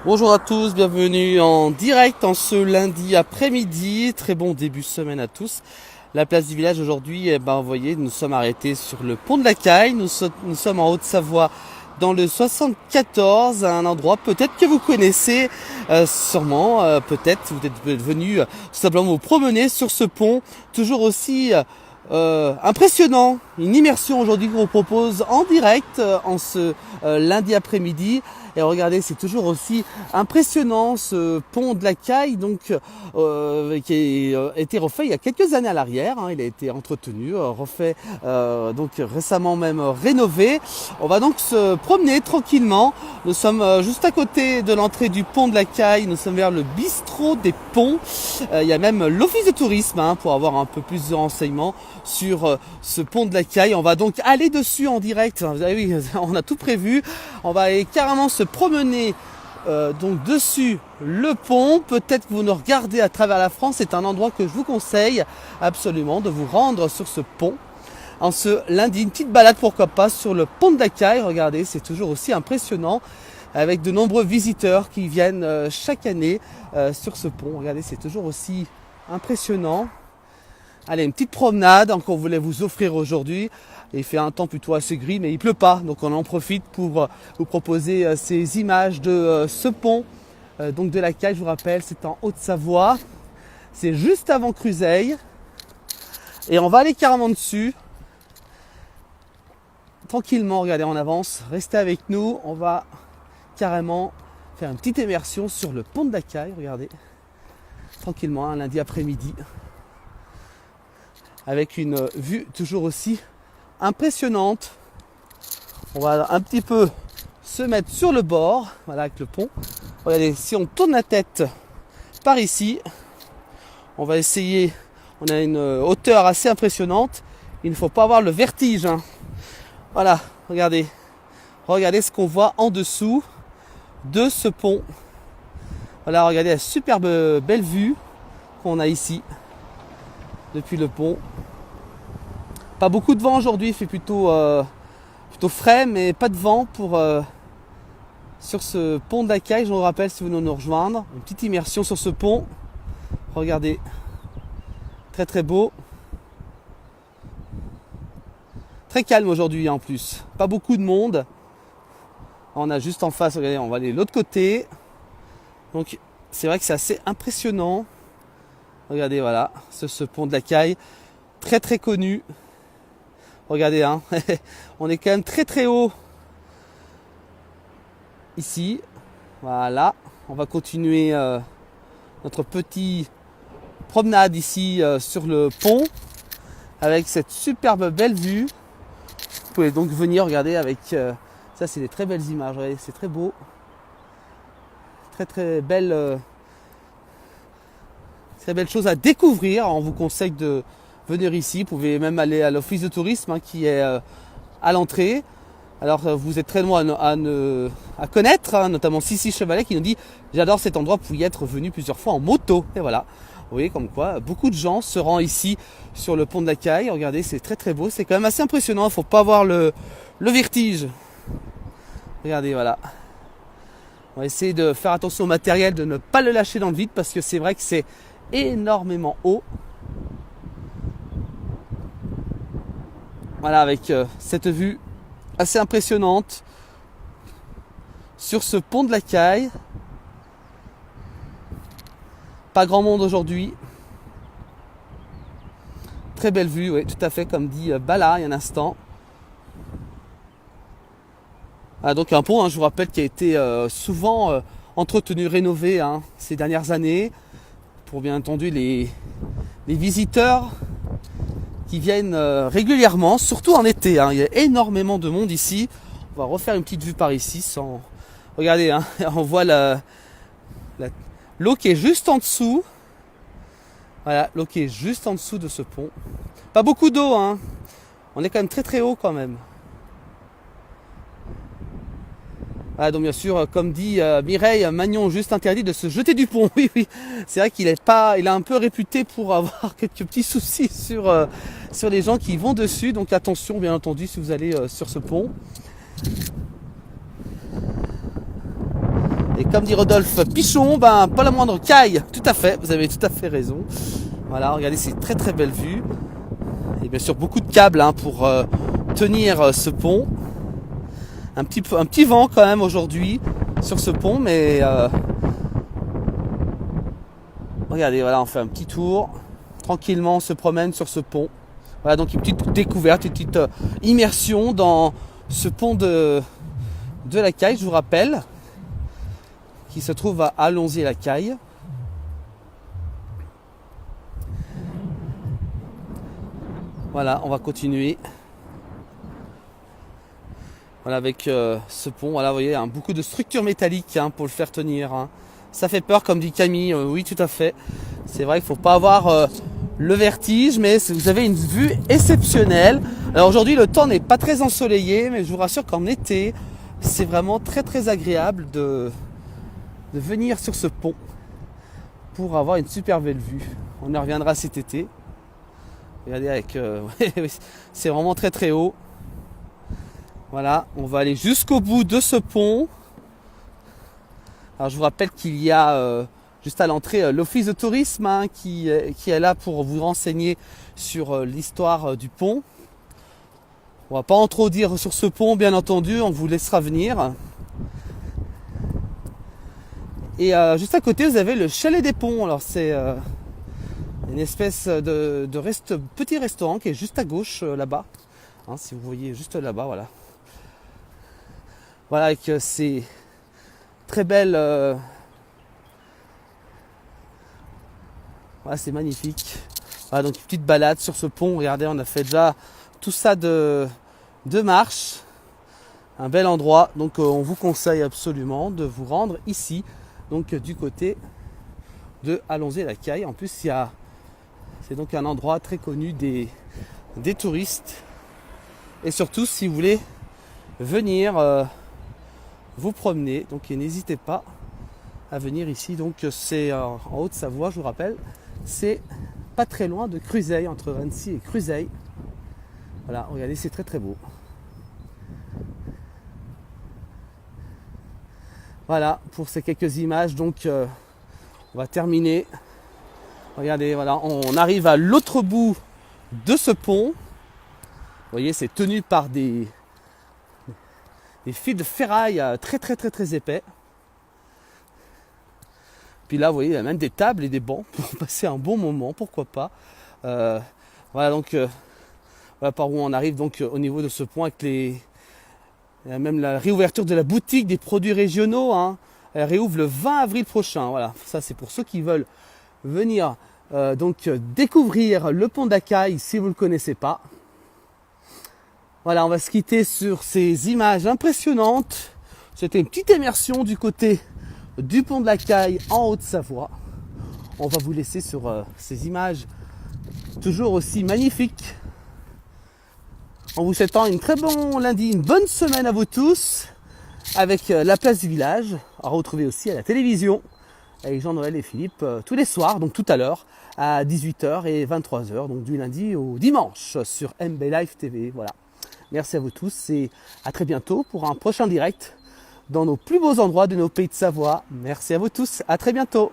Bonjour à tous, bienvenue en direct en ce lundi après-midi. Très bon début de semaine à tous. La place du village aujourd'hui, vous voyez, nous sommes arrêtés sur le pont de la Caille. Nous sommes en Haute-Savoie dans le 74, à un endroit peut-être que vous connaissez sûrement. Peut-être vous êtes venu tout simplement vous promener sur ce pont, toujours aussi impressionnant. Une immersion aujourd'hui qu'on vous propose en direct en ce lundi après-midi. Et regardez, c'est toujours aussi impressionnant ce pont de la Caille, donc qui a été refait il y a quelques années à l'arrière. Il a été entretenu, refait, donc récemment même rénové. On va donc se promener tranquillement. Nous sommes juste à côté de l'entrée du pont de la Caille. Nous sommes vers le bistrot des ponts. Il y a même l'office de tourisme pour avoir un peu plus de renseignements sur ce pont de la Caille. On va donc aller dessus en direct. Vous avez vu, on a tout prévu. On va aller carrément se promener donc dessus le pont. Peut-être que vous nous regardez à travers la France. C'est un endroit que je vous conseille absolument de vous rendre sur ce pont en ce lundi. Une petite balade pourquoi pas sur le pont de la Caille. Regardez, c'est toujours aussi impressionnant avec de nombreux visiteurs qui viennent chaque année sur ce pont. Regardez, c'est toujours aussi impressionnant. Allez, une petite promenade qu'on voulait vous offrir aujourd'hui. Il fait un temps plutôt assez gris, mais il pleut pas. Donc on en profite pour vous proposer ces images de ce pont. Donc de la Caille, je vous rappelle, c'est en Haute-Savoie. C'est juste avant Cruseilles. Et on va aller carrément dessus. Tranquillement, regardez, on avance. Restez avec nous. On va carrément faire une petite immersion sur le pont de la Caille. Regardez. Tranquillement, un lundi après-midi. Avec une vue toujours aussi impressionnante. On va un petit peu se mettre sur le bord, voilà, avec le pont. Regardez, si on tourne la tête par ici, on va essayer, on a une hauteur assez impressionnante. Il ne faut pas avoir le vertige. Voilà, regardez ce qu'on voit en dessous de ce pont. Voilà, regardez la superbe belle vue qu'on a ici depuis le pont. Pas beaucoup de vent aujourd'hui, il fait plutôt frais, mais pas de vent pour sur ce pont de la Caille. Je vous rappelle, si vous voulez nous rejoindre, une petite immersion sur ce pont. Regardez, très très beau, très calme aujourd'hui en plus. Pas beaucoup de monde. On a juste en face, regardez, on va aller de l'autre côté. Donc c'est vrai que c'est assez impressionnant. Regardez, voilà, ce pont de la Caille, très très connu. Regardez, on est quand même très très haut ici. Voilà, on va continuer notre petite promenade ici sur le pont avec cette superbe belle vue. Vous pouvez donc venir regarder avec ça, c'est des très belles images. Regardez, c'est très beau, très très belle chose à découvrir. On vous conseille de venir ici. Vous pouvez même aller à l'office de tourisme qui est à l'entrée. Alors vous êtes très loin à connaître, notamment Sissi Chevalet qui nous dit « J'adore cet endroit pour y être venu plusieurs fois en moto ». Et voilà, vous voyez comme quoi beaucoup de gens se rendent ici sur le pont de la Caille. Regardez, c'est très très beau, c'est quand même assez impressionnant. Il ne faut pas avoir le vertige. Regardez, voilà. On va essayer de faire attention au matériel, de ne pas le lâcher dans le vide parce que c'est vrai que c'est énormément haut. Voilà, avec cette vue assez impressionnante sur ce pont de la Caille. Pas grand monde aujourd'hui. Très belle vue, oui, tout à fait, comme dit Bala il y a un instant. Voilà, donc un pont, je vous rappelle, qui a été souvent entretenu, rénové ces dernières années, pour bien entendu les visiteurs qui viennent régulièrement, surtout en été. Il y a énormément de monde ici. On va refaire une petite vue par ici. Regardez, on voit l'eau qui est juste en dessous. Voilà, l'eau qui est juste en dessous de ce pont. Pas beaucoup d'eau, On est quand même très très haut quand même. Voilà, donc bien sûr, comme dit Mireille Magnon, juste interdit de se jeter du pont. Oui, oui, c'est vrai qu'il est un peu réputé pour avoir quelques petits soucis sur les gens qui vont dessus. Donc attention, bien entendu, si vous allez sur ce pont. Et comme dit Rodolphe Pichon, ben pas la moindre caille. Tout à fait, vous avez tout à fait raison. Voilà, regardez ces très très belles vues. Et bien sûr beaucoup de câbles hein, pour tenir ce pont. Un petit vent quand même aujourd'hui sur ce pont, mais regardez, voilà, on fait un petit tour. Tranquillement, on se promène sur ce pont. Voilà, donc une petite découverte, une petite immersion dans ce pont de la Caille, je vous rappelle, qui se trouve à Allonzier-la-Caille. Voilà, on va continuer. Voilà, avec ce pont, voilà, vous voyez, hein, beaucoup de structures métalliques hein, pour le faire tenir. Hein. Ça fait peur, comme dit Camille, oui, tout à fait. C'est vrai qu'il ne faut pas avoir le vertige, mais vous avez une vue exceptionnelle. Alors aujourd'hui, le temps n'est pas très ensoleillé, mais je vous rassure qu'en été, c'est vraiment très très agréable de venir sur ce pont pour avoir une super belle vue. On y reviendra cet été. Regardez, avec, c'est vraiment très très haut. Voilà, on va aller jusqu'au bout de ce pont. Alors je vous rappelle qu'il y a juste à l'entrée l'office de tourisme hein, qui est là pour vous renseigner sur l'histoire du pont. On va pas en trop dire sur ce pont, bien entendu, on vous laissera venir. Et juste à côté, vous avez le Chalet des Ponts. Alors c'est une espèce de petit restaurant qui est juste à gauche là-bas. Hein, si vous voyez juste là-bas, voilà. Voilà, avec ces très belles... voilà, c'est magnifique. Voilà, donc une petite balade sur ce pont. Regardez, on a fait déjà tout ça de marche. Un bel endroit. Donc on vous conseille absolument de vous rendre ici. Donc du côté de Allonzier-la-Caille. En plus, c'est donc un endroit très connu des touristes. Et surtout, si vous voulez venir vous promener, donc n'hésitez pas à venir ici. Donc c'est en Haute-Savoie, je vous rappelle. C'est pas très loin de Cruseilles, entre Annecy et Cruseilles. Voilà, regardez, c'est très très beau. Voilà, pour ces quelques images, donc on va terminer. Regardez, voilà, on arrive à l'autre bout de ce pont. Vous voyez, c'est tenu par des fils de ferraille très très très très épais. Puis là, vous voyez, il y a même des tables et des bancs pour passer un bon moment, pourquoi pas. Voilà, donc voilà par où on arrive donc au niveau de ce pont avec même la réouverture de la boutique des produits régionaux. Hein. Elle réouvre le 20 avril prochain. Voilà, ça c'est pour ceux qui veulent venir donc découvrir le pont de la Caille si vous ne le connaissez pas. Voilà, on va se quitter sur ces images impressionnantes. C'était une petite immersion du côté du pont de la Caille en Haute-Savoie. On va vous laisser sur ces images toujours aussi magnifiques. En vous souhaitant une très bon lundi, une bonne semaine à vous tous avec la place du village, à retrouver aussi à la télévision avec Jean-Noël et Philippe tous les soirs, donc tout à l'heure à 18h et 23h, donc du lundi au dimanche sur MB Live TV. Voilà. Merci à vous tous et à très bientôt pour un prochain direct dans nos plus beaux endroits de nos pays de Savoie. Merci à vous tous, à très bientôt.